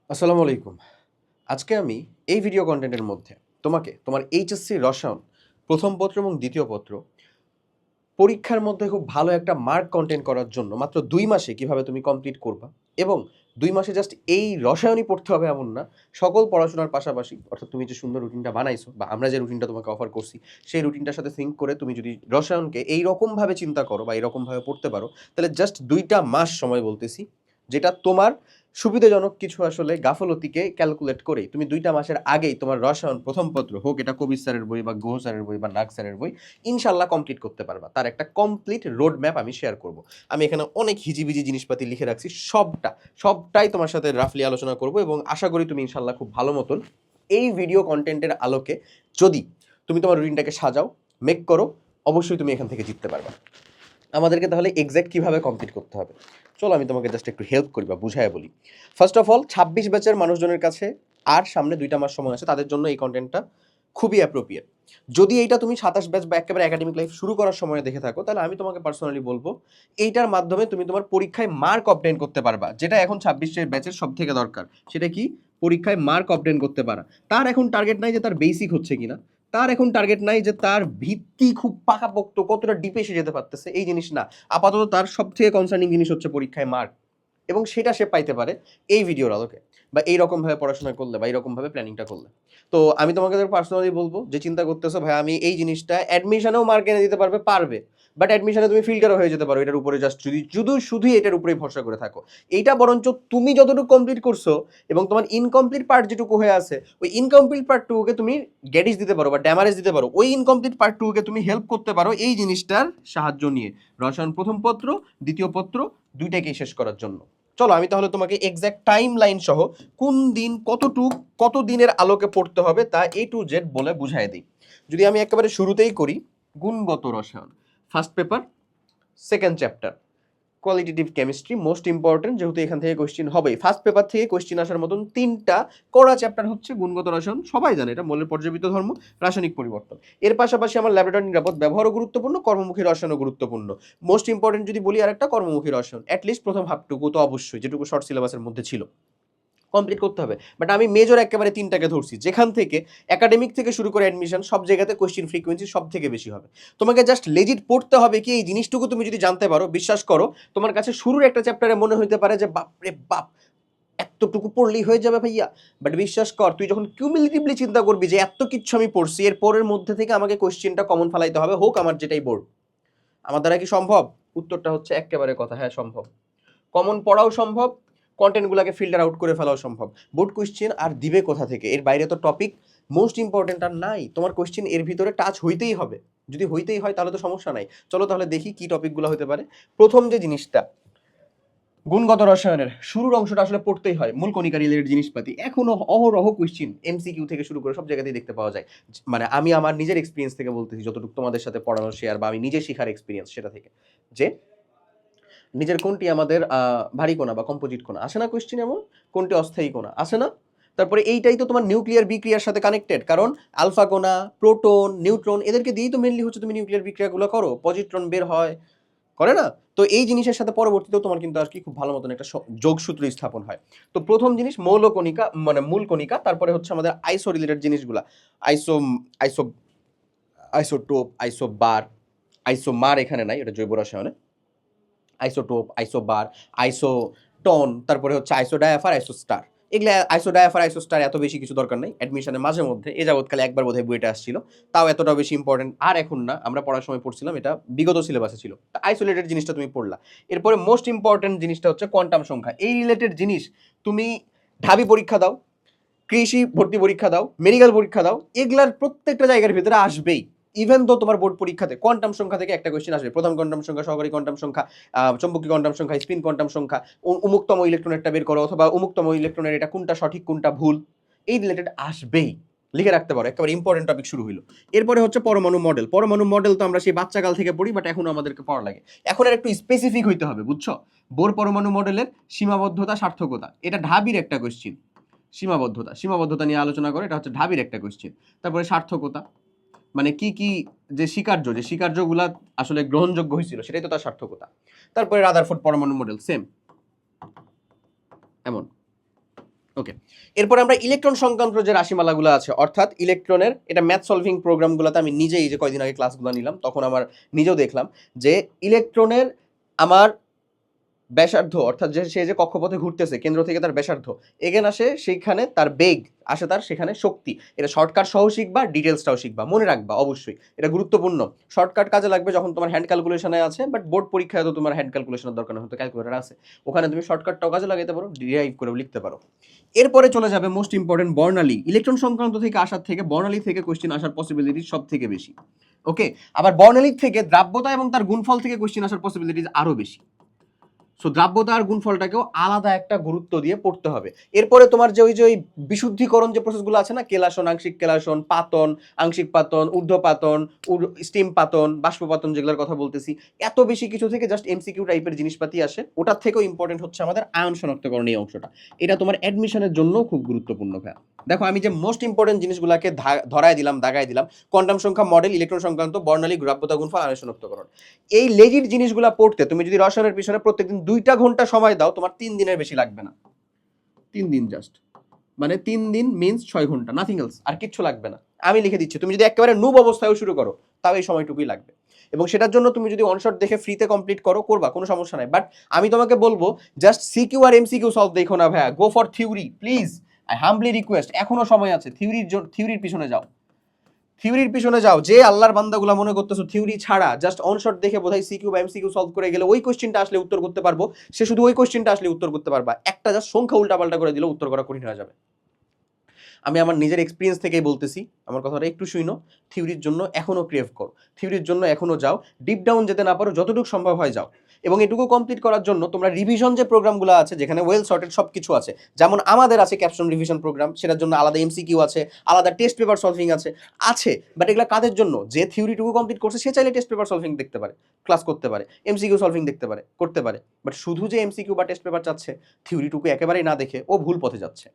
আসসালামু আলাইকুম। আজকে আমি এই ভিডিও কনটেন্টের মধ্যে তোমাকে তোমার এইচএসসি রসায়ন প্রথম পত্র এবং দ্বিতীয় পত্র পরীক্ষার মধ্যে খুব ভালো একটা মার্ক কন্টেন্ট করার জন্য মাত্র ২ মাসে কিভাবে তুমি কমপ্লিট করবা এবং ২ মাসে জাস্ট এই রসায়নই পড়তে হবে এমন না। সকল পড়াশোনার পাশাপাশি অর্থাৎ তুমি যে সুন্দর রুটিনটা বানাইছো বা আমরা যে রুটিনটা তোমাকে অফার করছি, সেই রুটিনটার সাথে সিঙ্ক করে তুমি যদি রসায়নকে এইরকমভাবে চিন্তা করো বা এইরকমভাবে পড়তে পারো, তাহলে জাস্ট ২ টা মাস সময় বলতেছি, যেটা তোমার সুবিধাজনক কিছু আসলে গাফলতিকে ক্যালকুলেট করেই তুমি ২ টা মাসের আগেই তোমার রসায়ন প্রথম পত্র হোক এটা কবির স্যারের বই বা গুহ স্যারের বই বা নাগ স্যারের বই ইনশাল্লাহ কমপ্লিট করতে পারবা। তার একটা কমপ্লিট রোড ম্যাপ আমি শেয়ার করব। আমি এখানে অনেক হিজিবিজি জিনিসপাতি লিখে রাখছি, সবটাই তোমার সাথে রাফলি আলোচনা করব এবং আশা করি তুমি ইনশাল্লাহ খুব ভালো মতন এই ভিডিও কন্টেন্টের আলোকে যদি তুমি তোমার রুটিনটাকে সাজাও, মেক করো, অবশ্যই তুমি এখান থেকে জিততে পারবা। আমাদেরকে তাহলে এক্স্যাক্ট কীভাবে কমপ্লিট করতে হবে, চলো আমি তোমাকে জাস্ট একটু হেল্প করি বা বুঝায় বলি। ফার্স্ট অফ অল ২৬ ব্যাচের মানুষজনের কাছে আর সামনে ২টা মাস সময় আছে, তাদের জন্য এই কন্টেন্টটা খুবই অ্যাপ্রোপ্রিয়েট। যদি এইটা তুমি ২৭ ব্যাচ বা একেবারে একাডেমিক লাইফ শুরু করার সময় দেখে থাকো, তাহলে আমি তোমাকে পার্সোনালি বলবো এইটার মাধ্যমে তুমি তোমার পরীক্ষায় মার্ক অবটেন করতে পারবা, যেটা এখন ২৬ ব্যাচের সব থেকে দরকার। সেটা কি? পরীক্ষায় মার্ক অবটেন করতে পারা। তার এখন টার্গেট নাই যে তার বেসিক হচ্ছে কিনা, তার এখন টার্গেট নাই যে তার ভিত্তি খুব পাকাপোক্ত কতটা ডিপে এসে যেতে পারতেছে, এই জিনিস না। আপাতত তার সবথেকে কনসার্নিং জিনিস হচ্ছে পরীক্ষায় মার্ক, এবং সেটা সে পাইতে পারে এই ভিডিওর আলোকে বা এইরকমভাবে পড়াশোনা করলে বা এইরকমভাবে প্ল্যানিংটা করলে। তো আমি তোমাকে পার্সোনালি বলবো যে চিন্তা করতেছো ভাই আমি এই জিনিসটা অ্যাডমিশনেও মার্ক এনে দিতে পারবে, বাট অ্যাডমিশনে তুমি ফিল্টারও হয়ে যেতে পারো এটার উপরে, জাস্ট যদি শুধুই এটার উপরেই ভরসা করে থাকো। এইটা বরঞ্চ তুমি যতটুকু কমপ্লিট করছো এবং তোমার ইনকমপ্লিট পার্ট যেটুকু হয়ে আছে, ওই ইনকমপ্লিট পার্টটুকুকে তুমি গ্যাডিজ দিতে পারো বা ড্যামারেজ দিতে পারো, ওই ইনকমপ্লিট পার্টটুকুকে তুমি হেল্প করতে পারো এই জিনিসটার সাহায্য নিয়ে রসায়ন প্রথম পত্র দ্বিতীয় পত্র দুইটাকেই শেষ করার জন্য। চলো আমি তাহলে তোমাকে এক্স্যাক্ট টাইম লাইন সহ কোন দিন কত দিনের আলোকে পড়তে হবে তা A to Z বলে বুঝাই দিই। যদি আমি একেবারে শুরুতেই করি, গুণগত রসায়ন first paper second chapter qualitative chemistry most important, যেহেতু এখান থেকে কোয়েশ্চেন হবেই। ফার্স্ট পেপার থেকে কোয়েশ্চেন আসার মতন 3টা কড়া চ্যাপ্টার হচ্ছে গুণগত রসায়ন, সবাই জানে এটা, মৌলের পর্যাবৃত্ত ধর্ম, রাসায়নিক পরিবর্তন। এর পাশাপাশি আমার ল্যাবরেটরি নিরাপদ ব্যবহারও গুরুত্বপূর্ণ, কর্মমুখী রসায়নও গুরুত্বপূর্ণ। মোস্ট ইম্পর্টেন্ট যদি বলি আর একটা কর্মমুখী রসায়ন, অ্যাটলিস্ট প্রথম হাফটুকু তো অবশ্যই, যেটুকু শর্ট সিলেবাসের মধ্যে ছিল, কমপ্লিট করতে হবে। বাট আমি মেজর একেবারে 3টাকে ধরছি, যেখান থেকে একাডেমিক থেকে শুরু করে অ্যাডমিশন সব জায়গাতে কোয়েশ্চেন ফ্রিকোয়েন্সি সব থেকে বেশি হবে। তোমাকে জাস্ট লেজিট পড়তে হবে কি, এই জিনিসটুকু তুমি যদি জানতে পারো, বিশ্বাস করো তোমার কাছে শুরুর একটা চ্যাপ্টারে মনে হইতে পারে যে বাপরে বাপ এতটুকু পড়লেই হয়ে যাবে ভাইয়া, বাট বিশ্বাস কর তুই যখন কিউমুলেটিভলি চিন্তা করবি যে এত কিচ্ছু আমি পড়ছি, এর পরের মধ্যে থেকে আমাকে কোয়েশ্চেনটা কমন ফেলাইতে হবে, হোক আমার যেটাই বোর্ড। আমার দ্বারা কি সম্ভব? উত্তরটা হচ্ছে একেবারে কথা হ্যাঁ সম্ভব। কমন পড়াও সম্ভব, কন্টেন্টগুলোকে ফিল্টার আউট করে ফেলাও সম্ভব। বোর্ড কোয়েশ্চেন আর দিবে কোথা থেকে? এর বাইরে তো টপিক মোস্ট ইম্পর্টেন্ট আর নাই। তোমার কোয়েশ্চেন এর ভিতরে টাচ হইতেই হবে, যদি হইতেই হয় তাহলে তো সমস্যা নাই। চলো তাহলে দেখি কি টপিকগুলো হতে পারে। প্রথম যে জিনিসটা, গুণগত রসায়নের শুরুর অংশটা আসলে পড়তেই হয়, মূল কণিকা রিলেটেড জিনিসপাতি এখনো অহরহ কোয়েশ্চেন এমসিকিউ থেকে শুরু করে সব জায়গাতেই দেখতে পাওয়া যায়। মানে আমি আমার নিজের এক্সপিরিয়েন্স থেকে বলতেছি, যতটুকু তোমাদের সাথে পড়ানো শেয়ার বা আমি নিজে শেখার এক্সপিরিয়েন্স সেটা থেকে, যে নিজের কোনটি আমাদের ভারী কণা বা কম্পোজিট কণা আসে না কোয়েশ্চেন, এমন কোনটি অস্থায়ী কণা আসে না। তারপরে এইটাই তো তোমার নিউক্লিয়ার বিক্রিয়ার সাথে কানেক্টেড, কারণ আলফা কণা, প্রোটন, নিউট্রন এদেরকে দিয়েই তো মেনলি হচ্ছে তুমি নিউক্লিয়ার বিক্রিয়াগুলো করো, পজিট্রন বের হয়, করে না? তো এই জিনিসের সাথে পরবর্তীতেও তোমার কিন্তু আর কি খুব ভালো মতন একটা যোগসূত্র স্থাপন হয়। তো প্রথম জিনিস মৌলকণিকা, মানে মূল কণিকা, তারপরে হচ্ছে আমাদের আইসো রিলেটেড জিনিসগুলা, আইসো আইসো আইসোটোপ, আইসোবার, আইসোমার এখানে নাই, এটা জৈব রসায়নে। আইসোটোপ, আইসোবার, আইসোটন, তারপরে হচ্ছে আইসোডায়াফার, আইসোস্টার। এগুলা আইসোডায়াফার, আইসোস্টার এত বেশি কিছু দরকার নাই। অ্যাডমিশনের মাঝে মধ্যে এ যাবৎকালে একবার বোধহয় বইটা আসছিল, তাও এতটা বেশি ইম্পর্টেন্ট আর এখন না, আমরা পড়ার সময় পড়ছিলাম, এটা বিগত সিলেবাসে ছিল। আইসোলেটেড জিনিসটা তুমি পড়লা। এরপরে মোস্ট ইম্পর্টেন্ট জিনিসটা হচ্ছে কোয়ান্টাম সংখ্যা। এই রিলেটেড জিনিস তুমি ঢাবি পরীক্ষা দাও, কৃষি ভর্তি পরীক্ষা দাও, মেডিকেল পরীক্ষা দাও, এগুলার প্রত্যেকটা জায়গার ভিতরে আসবেই। ইভেন তো তোমার বোর্ড পরীক্ষাতে কোয়ান্টাম সংখ্যা থেকে একটা কোয়েশ্চেন আসবে, প্রধান কোয়ান্টাম সংখ্যা, সহকারী কোয়ান্টাম সংখ্যা, চৌম্বকীয় কোয়ান্টাম সংখ্যা, স্পিন কোয়ান্টাম সংখ্যা, উমুক্তম ইলেকট্রনেরটা বের করো, অথবা উমুক্তম ইলেকট্রনের এটা কোনটা সঠিক কোনটা ভুল, এই রিলেটেড আসবেই। লিখে রাখতে পারো, একেবারে ইম্পর্টেন্ট টপিক শুরু হইলো। এরপরে হচ্ছে পরমাণু মডেল। পরমাণু মডেল তো আমরা সেই বাচ্চাকাল থেকে পড়ি, বাট এখন আমাদেরকে পড়া লাগে। এখন আর একটু স্পেসিফিক হইতে হবে, বুঝছো? বোর পরমাণু মডেলের সীমাবদ্ধতা, সার্থকতা, এটা ঢাবির একটা কোয়েশ্চেন। সীমাবদ্ধতা নিয়ে আলোচনা করে, এটা হচ্ছে ঢাবির একটা কোয়েশ্চেন। তারপরে সার্থকতা, মানে কি কি যে স্বীকার্যগুলা আসলে গ্রহণযোগ্য হয়েছিল, সেটাই তো তার সার্থকতা। তারপরে রাদারফোর্ড পরমাণু মডেল, সেম এমন। ওকে, এরপরে আমরা ইলেকট্রন সংক্রান্ত যে রাশিমালাগুলো আছে, অর্থাৎ ইলেকট্রনের এটা ম্যাথ সলভিং প্রোগ্রামগুলোতে আমি নিজেই যে কয়দিন আগে ক্লাসগুলো নিলাম তখন আমার নিজেও দেখলাম যে ইলেকট্রনের আমার ব্যাসার্ধ, অর্থাৎ যে সে যে কক্ষপথে ঘুরতেছে কেন্দ্র থেকে তার ব্যাসার্ধ এখানে আসে, সেইখানে তার বেগ আসে, তার সেখানে শক্তি। এটা শর্টকাট সহ শিখবা, ডিটেলসটাও শিখবা, মনে রাখবা অবশ্যই, এটা গুরুত্বপূর্ণ। শর্টকাট কাজে লাগবে যখন তোমার হ্যান্ড ক্যালকুলেশনে আছে, বাট বোর্ড পরীক্ষায় তো তোমার হ্যান্ড ক্যালকুলেশনের দরকার নেই, হয়তো ক্যালকুলেটার আছে, ওখানে তুমি শর্টকাটটাও কাজে লাগাতে পারো, ডিরাইভ করে লিখতে পারো। এরপরে চলে যাবে মোস্ট ইম্পর্টেন্ট বর্ণালী। ইলেকট্রন সংক্রান্ত থেকে আসার থেকে বর্ণালী থেকে কোশ্চেন আসার পসিবিলিটি সব থেকে বেশি। ওকে, আবার বর্ণালীর থেকে দ্রাব্যতা এবং তার গুণফল থেকে কোশ্চেন আসার পসিবিলিটিস আরও বেশি। সো দ্রাব্যতা আর গুণফলটাকেও আলাদা একটা গুরুত্ব দিয়ে পড়তে হবে। এরপরে তোমার যে ওই বিশুদ্ধিকরণ যে প্রসেসগুলো আছে না, কেলাসন, আংশিক কেলাসন, পাতন, আংশিক পাতন, ঊর্ধ্বপাতন, স্টিম পাতন, বাষ্পপাতন, যেগুলোর কথা বলতেছি, এত বেশি কিছু থেকে জাস্ট এমসিকিউ টাইপের জিনিসপাতি আসে। ওটার থেকেও ইম্পর্টেন্ট হচ্ছে আমাদের আয়ন শনাক্তকরণ এই অংশটা, এটা তোমার অ্যাডমিশনের জন্য খুব গুরুত্বপূর্ণ ভাই। দেখো আমি যে মোস্ট ইম্পর্টেন্ট জিনিসগুলোকে ধরায় দিলাম, দাগায় দিলাম, কোয়ান্টাম সংখ্যা, মডেল, ইলেকট্রন সংক্রান্ত, বর্ণালী, দ্রাব্যতা, গুণফল, আয়ন শনাক্তকরণ। এই লেজিট জিনিসগুলো পড়তে তুমি যদি রসায়নের পিছনে প্রত্যেকদিন 2 ঘন্টা সময় দাও, তোমার 3 দিনের বেশি লাগবে না। 3 দিন জাস্ট, মানে 3 দিন মিন্স 6 ঘন্টা, নাথিং এলস, আর কিচ্ছু লাগবে না। আমি লিখে দিচ্ছি, তুমি যদি একেবারে নুব অবস্থায়ও শুরু করো তাও এই সময়টুকুই লাগবে। এবং সেটার জন্য তুমি যদি অনশট দেখে ফ্রিতে কমপ্লিট করো, করবা, কোনো সমস্যা নাই। বাট আমি তোমাকে বলবো জাস্ট সিকিউ আর এমসিকিউ সলভ দেখো না ভাইয়া, go for theory please, I Hanbali request. এখনো সময় আছে, থিওরির পিছনে যাও, থিওরির পিছনে যাও। যে আল্লাহর বান্দাগুলো মনে করতেছো থিওরি ছাড়া জাস্ট অনশট দেখে বোধহয় সিকিউ বা এমসিকিউ সলভ করে গেলে ওই কোশ্চেনটা আসলে উত্তর করতে পারবো, সে শুধু ওই কোশ্চেনটা আসলে উত্তর করতে পারবা, একটা জাস্ট সংখ্যা উল্টাপাল্টা করে দিলে উত্তর করা কঠিন হয়ে যাবে। আমি আমার নিজের এক্সপিরিয়েন্স থেকেই বলতেছি, আমার কথাটা একটু শুনো। থিওরির জন্য এখনো ক্রেভ করো, থিওরির জন্য এখনো যাও, ডিপ ডাউন যেতে না পারো যতটুকু সম্ভব হয় যাও। এবং এটুকু কমপ্লিট করার জন্য তোমরা রিভিশন যে প্রোগ্রামগুলো আছে, যেখানে ওয়েল সর্টেড সব কিছু আছে, যেমন আমাদের আছে ক্যাপশন রিভিশন প্রোগ্রাম, সেটার জন্য আলাদা এমসিকিউ আছে, আলাদা টেস্ট পেপার সলভিং আছে আছে। বাট এগুলো কাদের জন্য? যে থিওরিটুকু কমপ্লিট করছে সে চাইলে টেস্ট পেপার সলভিং দেখতে পারে, ক্লাস করতে পারে, এমসিকিউ সলভিং দেখতে পারে, করতে পারে। বাট শুধু যে এমসিকিউ বা টেস্ট পেপার চাচ্ছে, থিওরিটুকু একেবারেই না দেখে, ও ভুল পথে যাচ্ছে,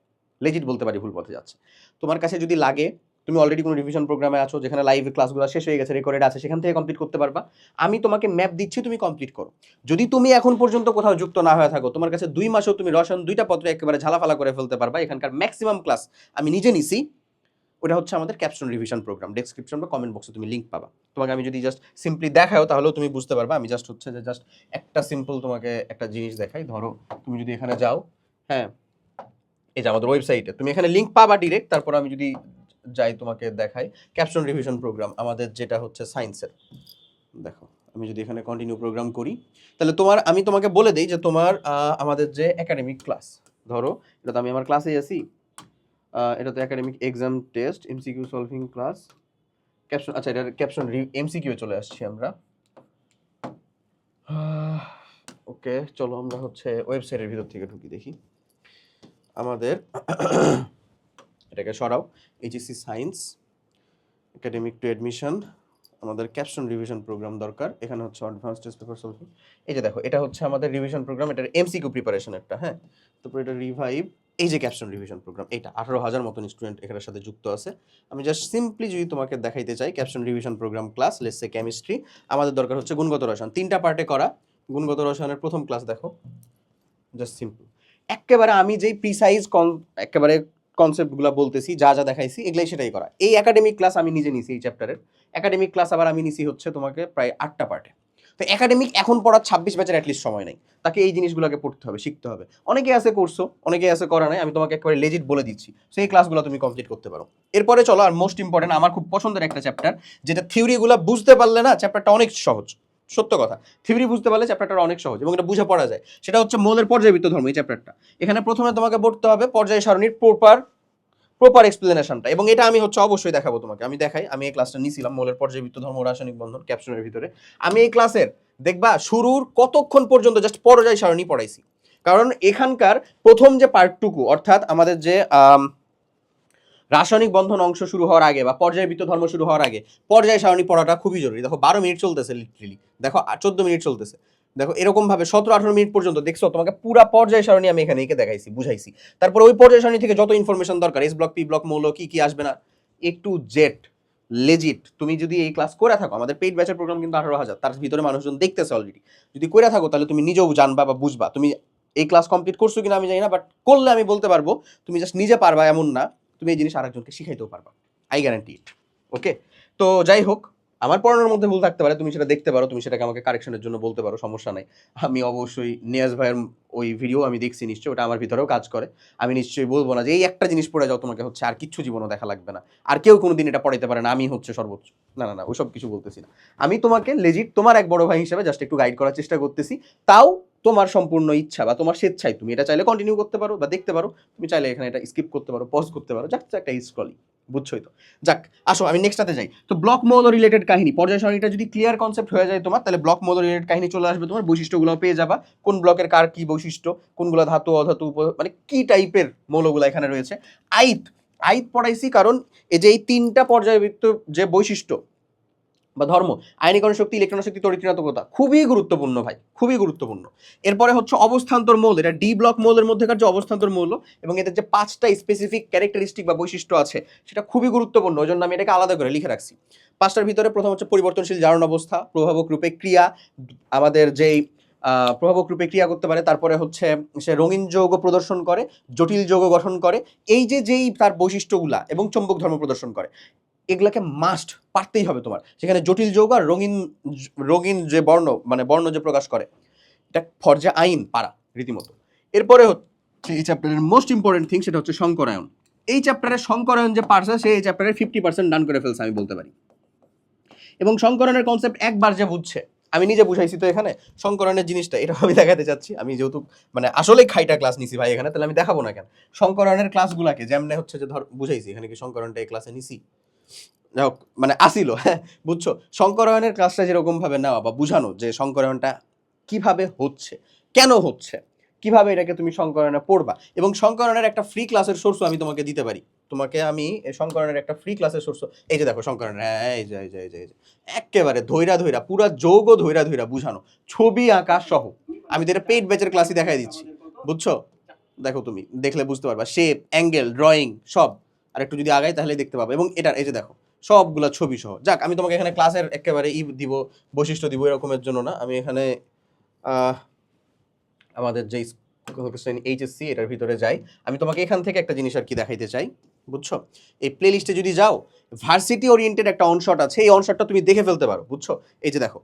লেজিট বলতে পারি ভুল পথে যাচ্ছে। তোমার কাছে যদি লাগে তুমি অলরেডি কোনো রিভিশন প্রোগ্রামে আছো, যেখানে লাইভ ক্লাসগুলো শেষ হয়ে গেছে, রেকর্ডেড আছে, সেখান থেকে কমপ্লিট করতে পারবা। আমি তোমাকে ম্যাপ দিচ্ছি, তুমি কমপ্লিট করো। যদি তুমি এখন পর্যন্ত কোথাও যুক্ত না হয়ে থাকো, তোমার কাছে 2 মাসেও তুমি রসায়ন 2টা পত্র একেবারে ঝালাফালা করে ফেলতে পারবা। এখানকার ম্যাক্সিমাম ক্লাস আমি নিজে নিছি, ওটা হচ্ছে আমাদের ক্যাপশন রিভিশন প্রোগ্রাম। ডেসক্রিপশন বা কমেন্ট বক্সে তুমি লিঙ্ক পাবা। তোমাকে আমি যদি জাস্ট সিম্পলি দেখাও তাহলেও তুমি বুঝতে পারবা। আমি জাস্ট হচ্ছে যে জাস্ট একটা সিম্পল তোমাকে একটা জিনিস দেখাই। ধরো তুমি যদি এখানে যাও, হ্যাঁ, এই যে আমাদের ওয়েবসাইটে তুমি এখানে লিঙ্ক পাবা ডিরেক্ট। তারপর আমি যদি যাই তোমাকে দেখাই ক্যাপশন রিভিশন প্রোগ্রাম আমাদের, যেটা হচ্ছে সায়েন্সের। দেখো আমি যদি এখানে কন্টিনিউ প্রোগ্রাম করি, তাহলে আমি তোমাকে বলে দেই যে তোমার আমাদের যে একাডেমিক ক্লাস, ধরো এটা তো আমি আমার ক্লাসে আছি, এটা তো academic exam test MCQ solving class caption. আচ্ছা, এটা ক্যাপশন এমসিকিউ চলে আসছি আমরা। ওকে, চলো আমরা হচ্ছে ওয়েবসাইটের ভিতর থেকে ঢুকি, দেখি আমাদের এটাকে সরাও, HSC science academic two admission, আমাদের ক্যাপশন রিভিশন প্রোগ্রাম দরকার। এখানে হচ্ছে অ্যাডভান্স টেস্ট পেপার সলভিং। এই যে দেখো, এটা হচ্ছে আমাদের রিভিশন প্রোগ্রাম, এটার এমসিকিউ প্রিপারেশন একটা, হ্যাঁ। তারপর এটা রিভাইভ, এই যে ক্যাপশন রিভিশন প্রোগ্রাম, এটা 18,000 মতন স্টুডেন্ট এখানের সাথে যুক্ত আছে। আমি জাস্ট সিম্পলি যদি তোমাকে দেখাইতে চাই caption revision program class, let's say chemistry, আমাদের দরকার হচ্ছে গুণগত রসায়ন, 3টা পার্টে করা। গুণগত রসায়নের প্রথম ক্লাস দেখো, জাস্ট সিম্পল একেবারে আমি যেই প্রিসাইজ একেবারে কনসেপ্টগুলো বলতেছি, যা যা দেখাইছি এগুলাই সেটাই করা। এই একাডেমিক ক্লাস আমি নিজে নিছি, এই চ্যাপ্টারের একাডেমিক ক্লাস আবার আমি নিছি হচ্ছে তোমাকে প্রায় 8টা পার্টে। তো একাডেমিক এখন পড়ার 26 ব্যাচের অ্যাটলিস্ট সময় নেই, তাকে এই জিনিসগুলোকে পড়তে হবে, শিখতে হবে। অনেকে আছে করছো, অনেকে আছে করা নাই, আমি তোমাকে একেবারে লেজিট বলে দিচ্ছি, সেই ক্লাসগুলো তুমি কমপ্লিট করতে পারো। এরপরে চলো আর মোস্ট ইম্পর্টেন্ট, আমার খুব পছন্দের একটা চ্যাপ্টার, যেটা থিওরিগুলো বুঝতে পারলে না চ্যাপ্টারটা অনেক সহজ। সত্য কথা, থিওরি বুঝতে পারলে চ্যাপ্টারটা অনেক সহজ এবং এটা বুঝে পড়া যায়। সেটা হচ্ছে মৌলের পর্যায়বৃত্ত ধর্ম, এই চ্যাপ্টারটা। এখানে প্রথমে তোমাকে পড়তে হবে পর্যায় সারণীর প্রপার এক্সপ্লেনেশনটা, এবং এটা আমি হচ্ছে অবশ্যই দেখাবো তোমাকে। আমি দেখাই, আমি এই ক্লাসটা নিয়েছিলাম মৌলের পর্যায়বৃত্ত ধর্ম রাসায়নিক বন্ধন ক্যাপশনের ভিতরে। আমি এই ক্লাসের দেখবা শুরুর কতক্ষণ পর্যন্ত জাস্ট পর্যায় সারণী পড়াইছি, কারণ এখানকার প্রথম যে পার্টটুকু, অর্থাৎ আমাদের যে রাসায়নিক বন্ধন অংশ শুরু হওয়ার আগে বা পর্যায়বৃত্ত ধর্ম শুরু হওয়ার আগে পর্যায় সারণী পড়াটা খুবই জরুরি। দেখো 12 মিনিট চলতেছে, লিটারেলি দেখো 14 মিনিট চলতেছে, দেখো এরকম ভাবে 17-18 মিনিট পর্যন্ত দেখছো, তোমাকে পুরা পর্যায় সারণী আমি এখানে এঁকে দেখাইছি, বুঝাইছি। তারপর ওই পর্যায় সারণী থেকে যত ইনফরমেশন দরকার, এস ব্লক, পি ব্লক, মৌল কি কি আসবে না, একটু জেড লেজিট, তুমি যদি এই ক্লাস করে থাকো, আমাদের পেইড ব্যাচের প্রোগ্রাম কিন্তু 18,000, তার ভিতরে মানুষজন দেখতেছে অলরেডি, যদি করে থাকো তাহলে তুমি নিজেও জানবা বা বুঝবা। তুমি এই ক্লাস কমপ্লিট করছো কিনা আমি জানি না, বাট করলে আমি বলতে পারবো তুমি জাস্ট নিজে পারবা এমন না, তুমি এই জিনিস আরেকজনকে শিখাইতেও পারবা, আই গ্যারান্টি ইট। ওকে, তো যাই হোক, আমার পড়ানোর মধ্যে ভুল থাকতে পারে, তুমি সেটা দেখতে পারো, তুমি সেটাকে আমাকে কারেকশনের জন্য বলতে পারো, সমস্যা নাই। আমি অবশ্যই নিয়াজ ভাইয়ের ওই ভিডিও আমি দেখছি নিশ্চয়ই, ওটা আমার ভিতরেও কাজ করে। আমি নিশ্চয়ই বলবো না যে এই একটা জিনিস পড়ে যাও তোমাকে হচ্ছে আর কিচ্ছু জীবনও দেখা লাগবে না, আর কেউ কোনোদিন এটা পড়াইতে পারে না, আমি হচ্ছে সর্বোচ্চ। না না না, ওইসব কিছু বলতেছি না। আমি তোমাকে লেজিট তোমার এক বড় ভাই হিসেবে জাস্ট একটু গাইড করার চেষ্টা করতেছি, তাও তোমার সম্পূর্ণ ইচ্ছা বা তোমার স্বেচ্ছায় তুমি এটা চাইলে কন্টিনিউ করতে পারো বা দেখতে পারো, তুমি চাইলে এখানে এটা স্কিপ করতে পারো, পজ করতে পারো, জাস্ট একটা স্ক্রলিং, বুঝছোই তো। যাক, আসো আমি নেক্সটটাতে যাই। তো ব্লক মডেল রিলেটেড কাহিনী, পর্যায় সারণীটা যদি ক্লিয়ার কনসেপ্ট হয়ে যায় তোমার, তাহলে ব্লক মডেল রিলেটেড কাহিনী চলে আসবে, তোমার বৈশিষ্ট্যগুলো পেয়ে যাবা, কোন ব্লকের কার কি বৈশিষ্ট্য, কোনগুলো ধাতু অধাতু মানে কি টাইপের মৌলগুলো এখানে রয়েছে। আইত আইত পড়াইছি কারণ এই যে এই তিনটা পর্যায়বৃত্ত যে বৈশিষ্ট্য বা ধর্ম, আয়নীকরণ শক্তি, ইলেকট্রন শক্তি, তড়িৎ-ঋণাত্মকতা, খুবই গুরুত্বপূর্ণ ভাই, খুবই গুরুত্বপূর্ণ। এরপরে হচ্ছে অবস্থান্তর মৌল, এটা ডি ব্লক মৌলের মধ্যেকার যে অবস্থান্তর মৌল এবং এদের যে 5টা স্পেসিফিক ক্যারেক্টারিস্টিক বা বৈশিষ্ট্য আছে সেটা খুবই গুরুত্বপূর্ণ, ওই জন্য আমি এটাকে আলাদা করে লিখে রাখছি। 5টার ভিতরে প্রথম হচ্ছে পরিবর্তনশীল জারণ অবস্থা, প্রভাবক রূপে ক্রিয়া, আমাদের যেই প্রভাবক রূপে ক্রিয়া করতে পারে, তারপরে হচ্ছে সে রঙিন যৌগ প্রদর্শন করে, জটিল যৌগ গঠন করে, এই যে যেই তার বৈশিষ্ট্যগুলা, এবং চৌম্বক ধর্ম প্রদর্শন করে, এগুলাকে মাস্ট পারতেই হবে তোমার। সেখানে জটিল যৌগ আর রঙিন রঙিন যে বর্ণ, মানে বর্ণ যে প্রকাশ করে, এটা ফরজে আইন পারা রীতিমতো। এরপরে হচ্ছে এই চ্যাপ্টারের মোস্ট ইম্পর্টেন্ট থিং, সেটা হচ্ছে সংকরায়ন। এই চ্যাপ্টারের সংকরায়ন যে পারছে সে এই চ্যাপ্টারের 50% ডান করে ফেলছে আমি বলতে পারি। এবং সংকরণের কনসেপ্ট একবার যে বুঝছে, আমি নিজে বুঝাইছি তো এখানে সংকরণের জিনিসটা, এটা আমি দেখাতে চাচ্ছি। আমি যেহেতু মানে আসলে খাইটা ক্লাস নিছি ভাই এখানে, তাহলে আমি দেখাবো না কেন সংকরণের ক্লাসগুলাকে, যেমনে হচ্ছে যে ধর বুঝাইছি এখানে, কি সংকরণটা এই ক্লাসে নিছি মানে আসিল, হ্যাঁ বুঝছো, সংকরায়নের ক্লাসটা যেরকম ভাবে নেওয়া বা বুঝানো যে সংকরায়নটা কিভাবে হচ্ছে, কেন হচ্ছে, কিভাবে এটাকে তুমি সংকরণে পড়বা, এবং সংকরণের একটা ফ্রি ক্লাসের সোর্সও আমি তোমাকে দিতে পারি। তোমাকে আমি এই সংকরণের একটা ফ্রি ক্লাসের সোর্স, এই যে দেখো সংকরণ, এই যে এই যে এই যে এই যে একেবারে ধৈরা ধৈরা পুরা যৌগ ধৈরা ধৈরা বুঝানো, ছবি আঁকা সহ। আমি তো এটা পেইড ব্যাচের ক্লাসই দেখাই দিচ্ছি, বুঝছো। দেখো তুমি দেখলে বুঝতে পারবা, শেপ, অ্যাঙ্গেল, ড্রয়িং সব। আর একটু যদি আগাই তাহলে দেখতে পাবো, এবং এটার এই যে দেখো সবগুলা ছবি সহ। যাক, আমি তোমাকে এখানে ক্লাসের একেবারে দিব, বৈশিষ্ট্য দিব এরকমের জন্য না, আমি এখানে আমাদের যে এইচএসসি এটার ভিতরে যাই। আমি তোমাকে এখান থেকে একটা জিনিস আর কি দেখাইতে চাই, বুঝছো। এই প্লে লিস্টে যদি যাও, ভার্সিটি ওরিয়েন্টেড একটা অনশট আছে, এই অনশটটা তুমি দেখে ফেলতে পারো, বুঝছো। এই যে দেখো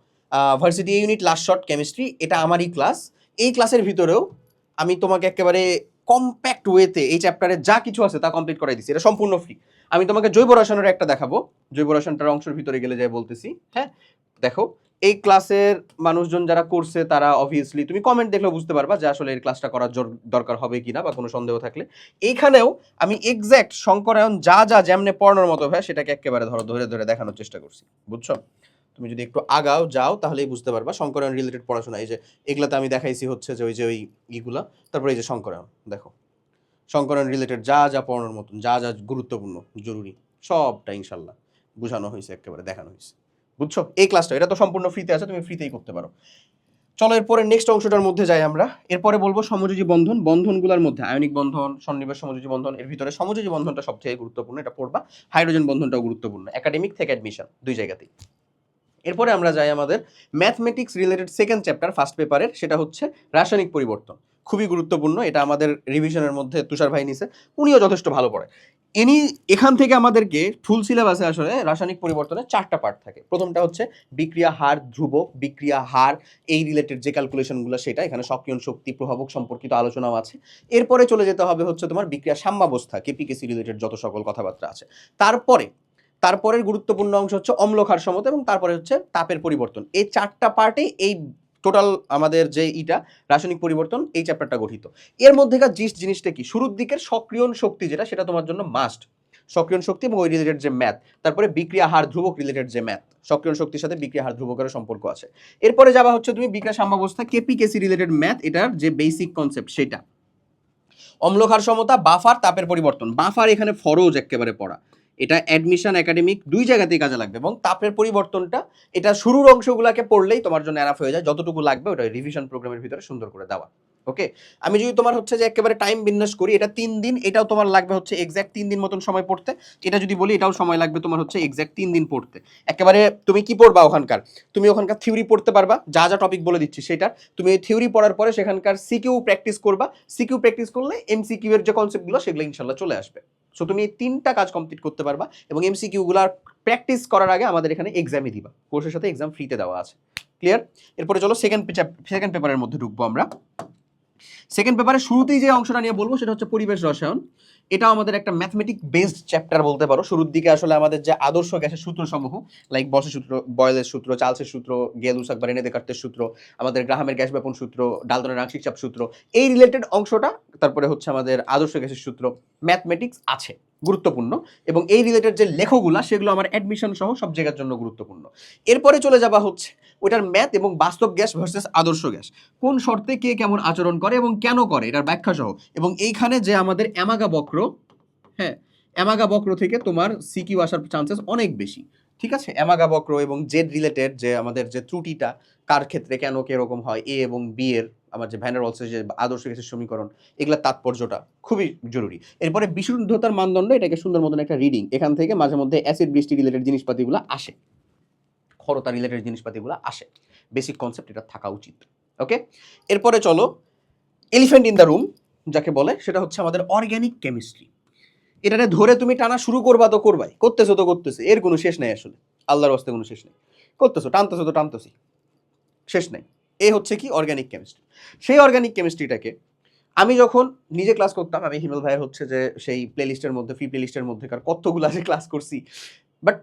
varsity unit last shot chemistry, এটা আমারই ক্লাস। এই ক্লাসের ভিতরেও আমি তোমাকে একেবারে কম্প্যাক্ট ওয়েতে এই চ্যাপ্টারে যা কিছু আছে তা কমপ্লিট করাই দিচ্ছি, এটা সম্পূর্ণ ফ্রি। আমি তোমাকে জৈব রসায়নের একটা দেখাবো, জৈব রসায়নটার অংশের ভিতরে গেলে যাই বলতেছি। হ্যাঁ দেখো, এই ক্লাসের মানুষজন যারা করছে তারা অবভিয়াসলি তুমি কমেন্ট দেখলেও বুঝতে পারবা যে আসলে এই ক্লাসটা করার দরকার হবে কিনা, বা কোনো সন্দেহ থাকলে। এইখানেও আমি এক্স্যাক্ট সংকরায়ন যা যা যেমনে পড়ানোর মতো হয় সেটাকে একেবারে ধরে ধরে দেখানোর চেষ্টা করছি, বুঝছো। তুমি যদি একটু আগাও যাও তাহলেই বুঝতে পারবা সংকরায়ন রিলেটেড পড়াশোনা। এই যে এগুলাতে আমি দেখাইছি হচ্ছে যে ওই ইগুলা, তারপরে এই যে সংকরায়ন, দেখো সংকরায়ন রিলেটেড যা যা পড়ানোর মতন, যা যা গুরুত্বপূর্ণ জরুরি, সবটা ইনশাল্লাহ বোঝানো হয়েছে, একেবারে দেখানো হয়েছে, বুঝছো। এই ক্লাসটা এটা তো সম্পূর্ণ ফ্রিতে আছে, তুমি ফ্রিতেই করতে পারো। চলো এরপরে নেক্সট অংশটার মধ্যে যাই আমরা। এরপরে বলবো সমযোজী বন্ধন, বন্ধনগুলোর মধ্যে আয়নিক বন্ধন, সন্নিবেশ সমযোজী বন্ধন, এর ভিতরে সমযোজী বন্ধনটা সবথেকে গুরুত্বপূর্ণ, এটা পড়বা। হাইড্রোজেন বন্ধনটাও গুরুত্বপূর্ণ, একাডেমিক থেকে অ্যাডমিশন দুই জায়গাতেই। এরপরে আমরা যাই আমাদের mathematics related second chapter first পেপারের, সেটা হচ্ছে রাসায়নিক পরিবর্তন। খুবই গুরুত্বপূর্ণ, এটা আমাদের রিভিশনের মধ্যে তুষার ভাই নিছে, উনিও যথেষ্ট ভালো পড়ে। এখান থেকে আমাদেরকে ফুল সিলেবাসে আসলে রাসায়নিক পরিবর্তনের 4টা পার্ট থাকে। প্রথমটা হচ্ছে বিক্রিয়া হার ধ্রুবক, বিক্রিয়া হার এই রিলেটেড যে ক্যালকুলেশনগুলো, সেটা এখানে সক্রিয়ণ শক্তি, প্রভাবক সম্পর্কিত আলোচনাও আছে। এরপরে চলে যেতে হবে হচ্ছে তোমার বিক্রিয়া সাম্যাবস্থা, কেপিকেসি রিলেটেড যত সকল কথাবার্তা আছে। তারপরের গুরুত্বপূর্ণ অংশ হচ্ছে অম্লক্ষার সমতা, এবং তারপরে হচ্ছে তাপের পরিবর্তন। এই 4টা পার্টে এই টোটাল আমাদের যে রাসায়নিক পরিবর্তন এই চ্যাপ্টারটা গঠিত। এর মধ্যেকার জিনিসটা কি, শুরুর দিকের সক্রিয়ণ শক্তি যেটা, সেটা তোমার জন্য মাস্ট। সক্রিয়ণ শক্তি এবং ওই রিলেটেড যে ম্যাথ, তারপরে বিক্রিয়া হার ধ্রুবক রিলেটেড যে ম্যাথ, সক্রিয়ণ শক্তির সাথে বিক্রিয়া হার ধ্রুবকের সম্পর্ক আছে। এরপরে যাওয়া হচ্ছে তুমি বিক্রিয়া সাম্যাবস্থা, কেপিকেসি রিলেটেড ম্যাথ, এটার যে বেসিক কনসেপ্ট সেটা। অম্লক্ষার সমতা, বাফার, তাপের পরিবর্তন। বাফার এখানে ফরজ একেবারে পড়া, এটা অ্যাডমিশন একাডেমিক দুই জায়গাতেই কাজে লাগবে। এবং তাপের পরিবর্তনটা এটা শুরুর অংশগুলোকে পড়লেই তোমার জন্য এনাফ হয়ে যায়, যতটুকু লাগবে ওটা রিভিশন প্রোগ্রামের ভিতরে সুন্দর করে দেওয়া। ওকে, আমি যদি তোমার হচ্ছে যে একেবারে টাইম বিন্যাস করি, এটা 3 দিন, এটাও তোমার লাগবে হচ্ছে এক্স্যাক্ট 3 দিন মতন সময় পড়তে। এটা যদি বলি এটাও সময় লাগবে তোমার হচ্ছে এক্স্যাক্ট 3 দিন পড়তে। একেবারে তুমি কি পড়বা ওখানকার, তুমি ওখানকার থিওরি পড়তে পারবা, যা যা টপিক বলে দিচ্ছি সেটা তুমি এই থিওরি পড়ার পরে সেখানকার সিকিউ প্র্যাকটিস করবা। সিকিউ প্র্যাকটিস করলে এমসিকিউ এর যে কনসেপ্টগুলো সেগুলো ইনশাল্লাহ চলে আসবে। সো তুমি এই 3টা কাজ কমপ্লিট করতে পারবা এবং এমসিকিউ গুলা প্র্যাকটিস করার আগে আমাদের এখানে এক্সামই দিবা, কোর্সের সাথে এক্সাম ফ্রিতে দেওয়া আছে। ক্লিয়ার? এরপরে চলো সেকেন্ড পেপারের মধ্যে ঢুকবো আমরা। সেকেন্ড পেপারের শুরুতেই যে অংশটা নিয়ে বলবো সেটা হচ্ছে পরিবেশ রসায়ন। এটাও আমাদের একটা ম্যাথমেটিক বেসড চ্যাপ্টার বলতে পারো। শুরুর দিকে আসলে আমাদের যে আদর্শ গ্যাসের সূত্রসমূহ, লাইক বসের সূত্র, বয়েলের সূত্র, চার্লসের সূত্র, গেলুস আকবার রেনে দেকার্তের সূত্র, আমাদের গ্রাহামের গ্যাস ব্যাপন সূত্র, ডালটনের আংশিক চাপ সূত্র, এই রিলেটেড অংশটা, তারপরে হচ্ছে আমাদের আদর্শ গ্যাসের সূত্র, ম্যাথমেটিক্স আছে গুরুত্বপূর্ণ, এবং এই রিলেটেড যে লেখগুলা সেগুলো আমার অ্যাডমিশন সহ সব জায়গার জন্য গুরুত্বপূর্ণ। এরপরে চলে যাবা হচ্ছে ওইটার ম্যাথ এবং বাস্তব গ্যাস ভার্সেস আদর্শ গ্যাস, কোন শর্তে কে কেমন আচরণ করে এবং কেন করে, এটার ব্যাখ্যা সহ। এবং এইখানে যে আমাদের অ্যামাগা বক্র, হ্যাঁ, অ্যামাগা বক্র থেকে তোমার সিকিউ আসার চান্সেস অনেক বেশি। ঠিক আছে, অ্যামাগা বক্র এবং জেড রিলেটেড যে আমাদের যে ত্রুটিটা কার ক্ষেত্রে কেন কিরকম হয়, এ এবং বি এর আমার যে ভ্যান ডার ওয়ালসের যে আদর্শ গ্যাসের সমীকরণ, এগুলোর তাৎপর্যটা খুবই জরুরি। এরপরে বিশুদ্ধতার মানদণ্ড, এটাকে সুন্দর মতন একটা রিডিং, এখান থেকে মাঝে মধ্যে অ্যাসিড বৃষ্টি রিলেটেড জিনিসপাতিগুলো আসে, ক্ষরতা রিলেটেড জিনিসপাতিগুলো আসে, বেসিক কনসেপ্ট এটা থাকা উচিত। ওকে, এরপরে চলো এলিফ্যান্ট ইন দ্য রুম যাকে বলে, সেটা হচ্ছে আমাদের অর্গ্যানিক কেমিস্ট্রি। এটাতে ধরে তুমি টানা শুরু করবা তো করবাই, করতেছো তো করতেছে, এর কোনো শেষ নেই আসলে, আল্লাহর হস্তে কোনো শেষ নেই, করতেছো টানতেছো তো টানতেছি, শেষ নেই। এই হচ্ছে কি অর্গ্যানিক কেমিস্ট্রি। সেই অর্গ্যানিক কেমিস্ট্রিটাকে আমি যখন নিজে ক্লাস করতাম, আমি হিমেল ভাইয়ের হচ্ছে যে সেই প্লেলিস্টের মধ্যে, ফ্রি প্লেলিস্টের মধ্যেকার কতগুলো আছে ক্লাস করছি, বাট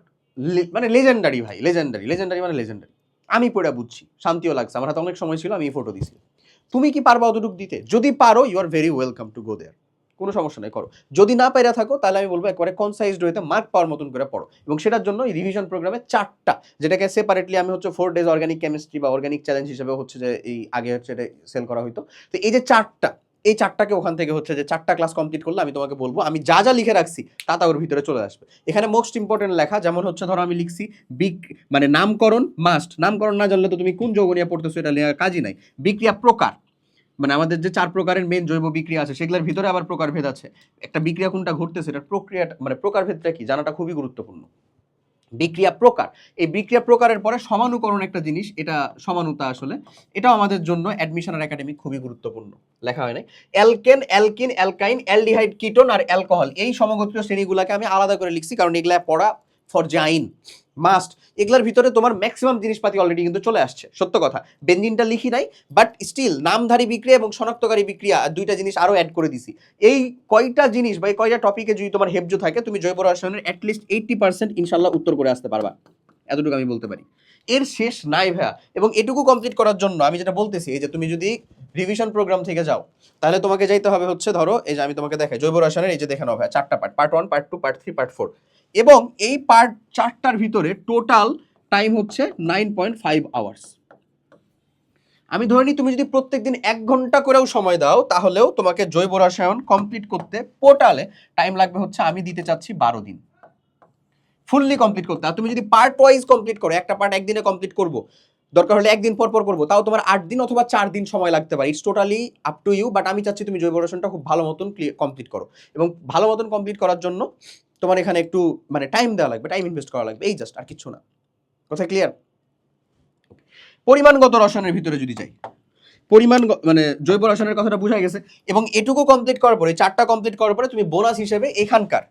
মানে লেজেন্ডারি ভাই, লেজেন্ডারি মানে লেজেন্ডারি। আমি পড়া বুঝছি, শান্তিও লাগছে, আমার হাতে অনেক সময় ছিল, আমি এই ফটো দিছি। তুমি কি পারবা অতটুকু দিতে? যদি পারো you are very welcome to go there, কোনো সমস্যা নেই, করো। যদি না পাইরা থাকো তাহলে আমি বলবো একবারে কনসাইজড হইতে মার্ক পাওয়ার মতন করে পড়ো, এবং সেটার জন্য এই রিভিশন প্রোগ্রামে 4টা, যেটাকে সেপারেটলি আমি হচ্ছে 4 ডেজ অর্গানিক কেমিস্ট্রি বা অর্গানিক চ্যালেঞ্জ হিসেবে হচ্ছে যে এই আগে হচ্ছে এটা সেল করা হইতো। তো এই যে 4টা, এই 4টাকে ওখান থেকে হচ্ছে যে 4টা ক্লাস কমপ্লিট করলে আমি তোমাকে বলবো আমি যা যা লিখে রাখছি তা ওর ভিতরে চলে আসবে। এখানে মোস্ট ইম্পর্টেন্ট লেখা, যেমন হচ্ছে ধরো আমি লিখছি মানে নামকরণ মাস্ট, নামকরণ না জানলে তো তুমি কোন যৌগ নিয়ে পড়তেছো এটা লেখার কাজই নাই। বিক্রিয়া প্রকার, মানে আমাদের যে 4 প্রকারের মেন জৈব বিক্রিয়া আছে সেগুলোর ভিতরে আবার প্রকারভেদ আছে। একটা বিক্রিয়া কোনটা ঘটতেছে এটার প্রক্রিয়াটা মানে প্রকারভেদটা কি জানাটা খুবই গুরুত্বপূর্ণ। বিক্রিয়া প্রকার, এই বিক্রিয়া প্রকারের পরে সমানুকরণ একটা জিনিস, এটা সমানুতা আসলে, এটাও আমাদের জন্য অ্যাডমিশন আর একাডেমি খুবই গুরুত্বপূর্ণ। লেখা হয় নাই alkane, alkene, alkyne, aldehyde, ketone আর অ্যালকোহল, এই সমগোত্রীয় শ্রেণীগুলোকে আমি আলাদা করে লিখছি কারণ এগুলা পড়া ফর জাইন মাস্ট। এগুলোর ভিতরে তোমার ম্যাক্সিমাম জিনিসপাতি অলরেডি কিন্তু চলে আসছে, সত্য কথা। বেনজিনটা লিখি নাই, বাট স্টিল নামধারী বিক্রিয়া এবং শনাক্তকারী বিক্রিয়া দুইটা জিনিস আরো অ্যাড করে দিছি। এই কয়টা জিনিস বা এই কয়টা টপিকে যদি তোমার হেফজ থাকে, তুমি জৈব রসায়নের অ্যাটলিস্ট 80% ইনশাল্লাহ উত্তর করে আসতে পারবা, এতটুকু আমি বলতে পারি। এর শেষ নাই ভাইয়া। এবং এটুকু কমপ্লিট করার জন্য আমি যেটা বলতেছি, এই যে তুমি যদি রিভিশন প্রোগ্রাম থেকে যাও তাহলে তোমাকে যাইতে হবে হচ্ছে, ধরো এই যে আমি তোমাকে দেখাই জৈব রসায়নের, এই যে দেখে নাও ভাইয়া 4টা part, part 1, part 2, part 3, part 4, এবং এই পার্ট 4টার ভিতরে টোটাল টাইম হচ্ছে 9.5 আওয়ার্স। আমি ধরে নিই তুমি যদি প্রত্যেকদিন 1 ঘন্টা করেও সময় দাও তাহলেও তোমাকে জৈব রসায়ন কমপ্লিট করতে টোটালে টাইম লাগবে হচ্ছে, আমি দিতে চাচ্ছি 12 দিন ফুললি কমপ্লিট করতে। আর তুমি যদি পার্ট ওয়াইজ কমপ্লিট করো, একটা পার্ট একদিনে কমপ্লিট করবো, দরকার হলে একদিন পর পর করবো, তাও তোমার 8 দিন অথবা 4 দিন সময় লাগতে পারে, it's totally up to you. But আমি চাচ্ছি তুমি জৈব রসায়নটা খুব ভালো মতন কমপ্লিট করো, এবং ভালো মতন কমপ্লিট করার জন্য তোমার এখানে একটু মানে টাইম দেওয়া লাগবে, টাইম ইনভেস্ট করা লাগবে, এই জাস্ট, আর কিছু না। কথা ক্লিয়ার? পরিমাণগত রসায়নের ভিতরে যদি যাই, মানে জৈব রসায়নের কথাটা বোঝা গেছে। এবং এটুকু কমপ্লিট করার পরে, 4টা কমপ্লিট করার পরে তুমি বোনাস হিসেবে এখানকার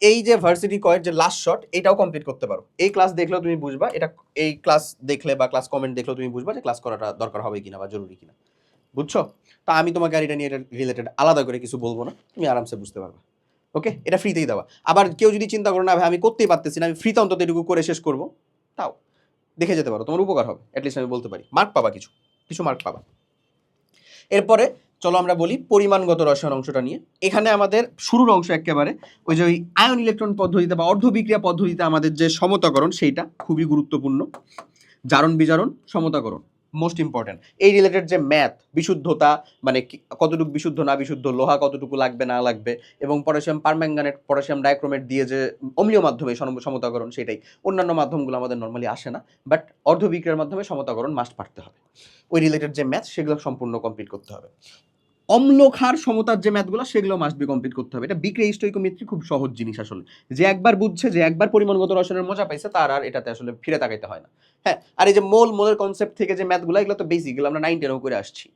এই যে ভার্সিটি কয়ের যে লাস্ট শট, এটাও কমপ্লিট করতে পারো। এই ক্লাস দেখলেও তুমি বুঝবা এটা, এই ক্লাস দেখলে বা ক্লাস কমেন্ট দেখলেও তুমি বুঝবা যে ক্লাস করাটা দরকার হবে কিনা বা জরুরি কিনা, বুঝছো? তা আমি তোমাকে আর এটা নিয়ে রিলেটেড আলাদা করে কিছু বলবো না, তুমি আরামসে বুঝতে পারবা। ওকে, এটা ফ্রিতেই দেওয়া। আবার কেউ যদি চিন্তা করো না ভাই আমি করতেই পারতেছি না, আমি ফ্রিতে অন্তত এটুকু করে শেষ করবো, তাও দেখে যেতে পারো, তোমার উপকার হবে, অ্যাটলিস্ট আমি বলতে পারি, মার্ক পাবা, কিছু কিছু মার্ক পাবা। এরপরে চলো আমরা বলি পরিমাণগত রসায়ন অংশটা নিয়ে। এখানে আমাদের শুরুর অংশ একেবারে ওই যে ওই আয়ন ইলেকট্রন পদ্ধতিতে বা অর্ধ বিক্রিয়া পদ্ধতিতে আমাদের যে সমতাকরণ, সেইটা খুবই গুরুত্বপূর্ণ। জারণ বিজারণ সমতাকরণ মোস্ট ইম্পর্টেন্ট। এই রিলেটেড যে ম্যাথ, বিশুদ্ধতা মানে কতটুকু বিশুদ্ধ না বিশুদ্ধ, লোহা কতটুকু লাগবে না লাগবে, এবং পটাশিয়াম পারম্যাঙ্গানেট, পটাশিয়াম ডাইক্রোমেট দিয়ে যে অম্লীয় মাধ্যমে সমতাকরণ, সেটাই। অন্যান্য মাধ্যমগুলো আমাদের নর্মালি আসে না, বাট অর্ধ বিক্রিয়ার মাধ্যমে সমতাকরণ মাস্ট পারতে হবে। ওই রিলেটেড যে ম্যাথ সেগুলো সম্পূর্ণ কমপ্লিট করতে হবে। অম্ল ক্ষার সমতার যে ম্যাথগুলো সেগুলো মাস্ট বি কমপ্লিট করতে হবে। এটা বিক্রিয়া স্টোইকোমেট্রি খুব সহজ জিনিস আসলে, যে একবার বুঝছে, যে একবার পরিমাণগত রসায়নের মজা পাইছে তার আর এটাতে আসলে ফিরে তাকাইতে হয় না। হ্যাঁ, আর এই যে মোলের কনসেপ্ট থেকে যে ম্যাথগুলো, এগুলো তো বেসিক, এগুলো আমরা 9-10 করে আসছি।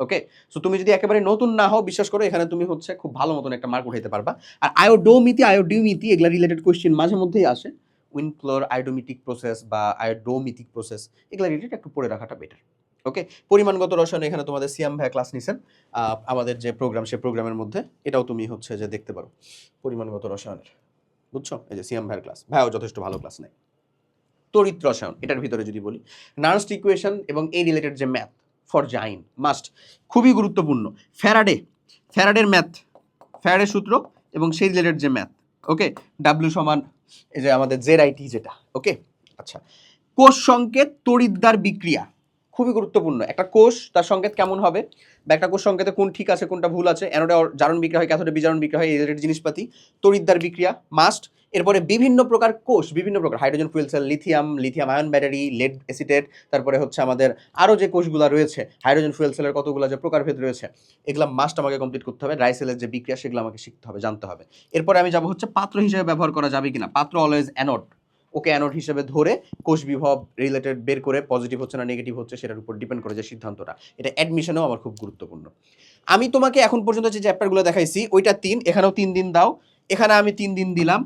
ওকে, সো তুমি যদি একেবারে নতুন না হও, বিশ্বাস করো এখানে তুমি হচ্ছে খুব ভালো মতন একটা মার্ক উঠাইতে পারবা। আর আয়োডোমিতি, আয়োডিউমিতি এগুলা রিলেটেড কোয়েশ্চেন মাঝে মধ্যেই আসে। উইনফ্লোর আয়োডোমিটিক প্রসেস বা আয়োডোমিটিক প্রসেস, এগুলা রিলেটেড একটু পড়ে রাখাটা বেটার। ওকে, পরিমাণগত রসায়ন এখানে তোমাদের সিয়াম ভাইয়া ক্লাস নিছেন আমাদের যে প্রোগ্রাম, সে প্রোগ্রামের মধ্যে এটাও তুমি হচ্ছে যে দেখতে পারো পরিমাণগত রসায়নের, বুঝছো? এই যে সিয়াম ভাইয়ের ক্লাস, ভাইও যথেষ্ট ভালো ক্লাস নেয়। তড়িৎ রসায়ন, এটার ভিতরে যদি বলি নার্স্ট ইকুয়েশন এবং এই রিলেটেড যে ম্যাথ ফর জাইন মাস্ট, খুবই গুরুত্বপূর্ণ। ফ্যারাডের ম্যাথ, ফ্যারাডের সূত্র এবং সেই রিলেটেড যে ম্যাথ। ওকে, ডাব্লিউ সমান এই যে আমাদের ZIT যেটা। ওকে, আচ্ছা, কোষ সংকেত তড়িৎদ্বার বিক্রিয়া খুবই গুরুত্বপূর্ণ। একটা কোষ, তার সংকেত কেমন হবে, বা একটা কোষ সংকেতে কোন ঠিক আছে কোনটা ভুল আছে, অ্যানোডে জারণ বিক্রিয়া হয়, ক্যাথোডে বিজারণ বিক্রিয়া হয়, এই রিলেটেড জিনিসপাতি, তড়িৎদ্বার বিক্রিয়া মাস্ট। এরপরে বিভিন্ন প্রকার কোষ, বিভিন্ন প্রকার hydrogen fuel cell, lithium ion battery, lead acetate, তারপরে হচ্ছে আমাদের আরও যে কোষগুলো রয়েছে হাইড্রোজেন ফুয়েল সেলের কতগুলো যে প্রকারভেদ রয়েছে, এগুলো মাস্ট আমাকে কমপ্লিট করতে হবে। রাইসেলের যে বিক্রিয়া সেগুলো আমাকে শিখতে হবে, জানতে হবে। এরপরে আমি যাবো হচ্ছে পাত্র হিসেবে ব্যবহার করা যাবে কিনা, পাত্র অলওয়েজ অ্যানোড, ওকে অ্যানোড হিসেবে ধরে কোষ বিভব রিলেটেড বের করে পজিটিভ হচ্ছে না নেগেটিভ হচ্ছে সেটার উপর ডিপেন্ড করে যে সিদ্ধান্তটা, এটা অ্যাডমিশনেও আমার খুব গুরুত্বপূর্ণ। আমি তোমাকে এখন পর্যন্ত যে চ্যাপ্টারগুলো দেখাইছি ওইটা 3, এখানেও 3 দিন দাও, এখানে আমি 3 দিন দিলাম।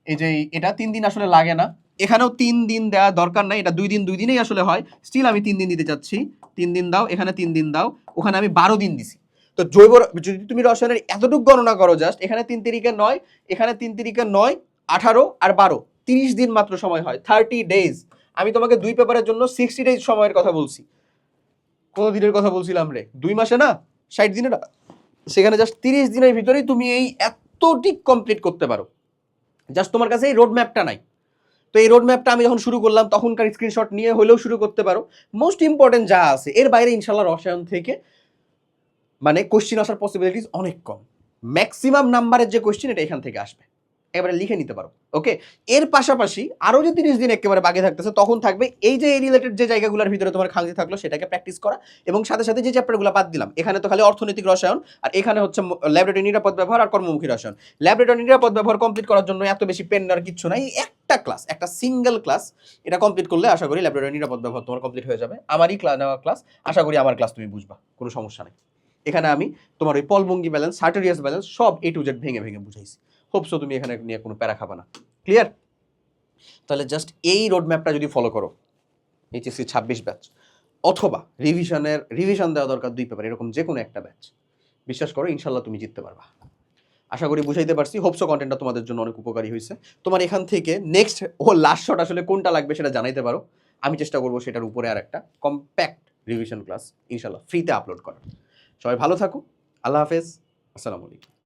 এই যে এটা 3 দিন আসলে লাগে না, এখানেও 3 দিন দেওয়া দরকার নাই, এটা 2 দিন 2 দিনেই আসলে হয়। স্টিল আমি 3 দিন দিতে চাচ্ছি, 3 দিন দাও, এখানে 3 দিন দাও, ওখানে আমি 12 দিন দিছি। তো জৈব, যদি তুমি রসায়নের এতটুকু গণনা করো জাস্ট, এখানে 3 তিরিকে 9, এখানে 3 তিরিকে 9, 18 আর 12, 30 দিন মাত্র সময় হয়, 30 ডেজ। আমি তোমাকে 2 পেপারের জন্য 60 ডেজ সময়ের কথা বলছি, কোন দিনের কথা বলছিলাম রে, 2 মাসে না, 60 দিনে না, সেখানে জাস্ট 30 দিনের ভিতরেই তুমি এই এতটিক কমপ্লিট করতে পারো। জাস্ট তোমার কাছে এই রোড ম্যাপটা নাই। তো এই রোড ম্যাপটা আমি যখন শুরু করলাম তখনকার স্ক্রিনশট নিয়ে হলেও শুরু করতে পারো। মোস্ট ইম্পর্টেন্ট যা আছে এর বাইরে ইনশাল্লাহ রসায়ন থেকে মানে কোশ্চিন আসার পসিবিলিটিস অনেক কম। ম্যাক্সিমাম নাম্বারের যে কোশ্চিন এটা এখান থেকে আসবে, একেবারে লিখে নিতে পারো। ওকে, এর পাশাপাশি আরও যে 30 দিন একেবারে বাকি থাকতেছে তখন থাকবে এই যে এই রিলেটেড যে জায়গাগুলোর ভিতরে তোমার খামতি থাকলো সেটাকে প্র্যাকটিস করা, এবং সাথে সাথে যে চ্যাপ্টারগুলো বাদ দিলাম, এখানে তো খালি অর্থনৈতিক রসায়ন, আর এখানে হচ্ছে ল্যাবরেটরি নিরাপদ ব্যবহার আর কর্মমুখী রসায়ন। ল্যাবরেটরি নিরাপদ ব্যবহার কমপ্লিট করার জন্য এত বেশি পেন আর কিচ্ছু নাই, একটা ক্লাস, একটা সিঙ্গেল ক্লাস, এটা কমপ্লিট করলে আশা করি ল্যাবরেটরি নিরাপদ ব্যবহার তোমার কমপ্লিট হয়ে যাবে। আমারই নেওয়া ক্লাস, আশা করি আমার ক্লাস তুমি বুঝবা, কোনো সমস্যা নেই। এখানে আমি তোমার ওই পলবঙ্গি ব্যালেন্স, সার্টেরিয়াস ব্যালেন্স সব A to Z ভেঙে ভেঙে বুঝাইছি। হোপসো তুমি এখানে নিয়ে কোনো প্যারা খাবা না। ক্লিয়ার? তাহলে জাস্ট এই রোড ম্যাপটা যদি ফলো করো, HSC 26 ব্যাচ, অথবা রিভিশন দেওয়া দরকার 2 পেপার, এরকম যে কোনো একটা ব্যাচ, বিশ্বাস করো ইনশাল্লাহ তুমি জিততে পারবা। আশা করি বুঝাইতে পারছি। হোপসো কন্টেন্টটা তোমাদের জন্য অনেক উপকারী হয়েছে। তোমার এখান থেকে নেক্সট লাস্ট শট আসলে কোনটা লাগবে সেটা জানাইতে পারো, আমি চেষ্টা করবো সেটার উপরে আর একটা কম্প্যাক্ট রিভিশন ক্লাস ইনশাল্লাহ ফ্রিতে আপলোড করার। সবাই ভালো থাকো, আল্লাহ হাফেজ, আসসালামু আলাইকুম।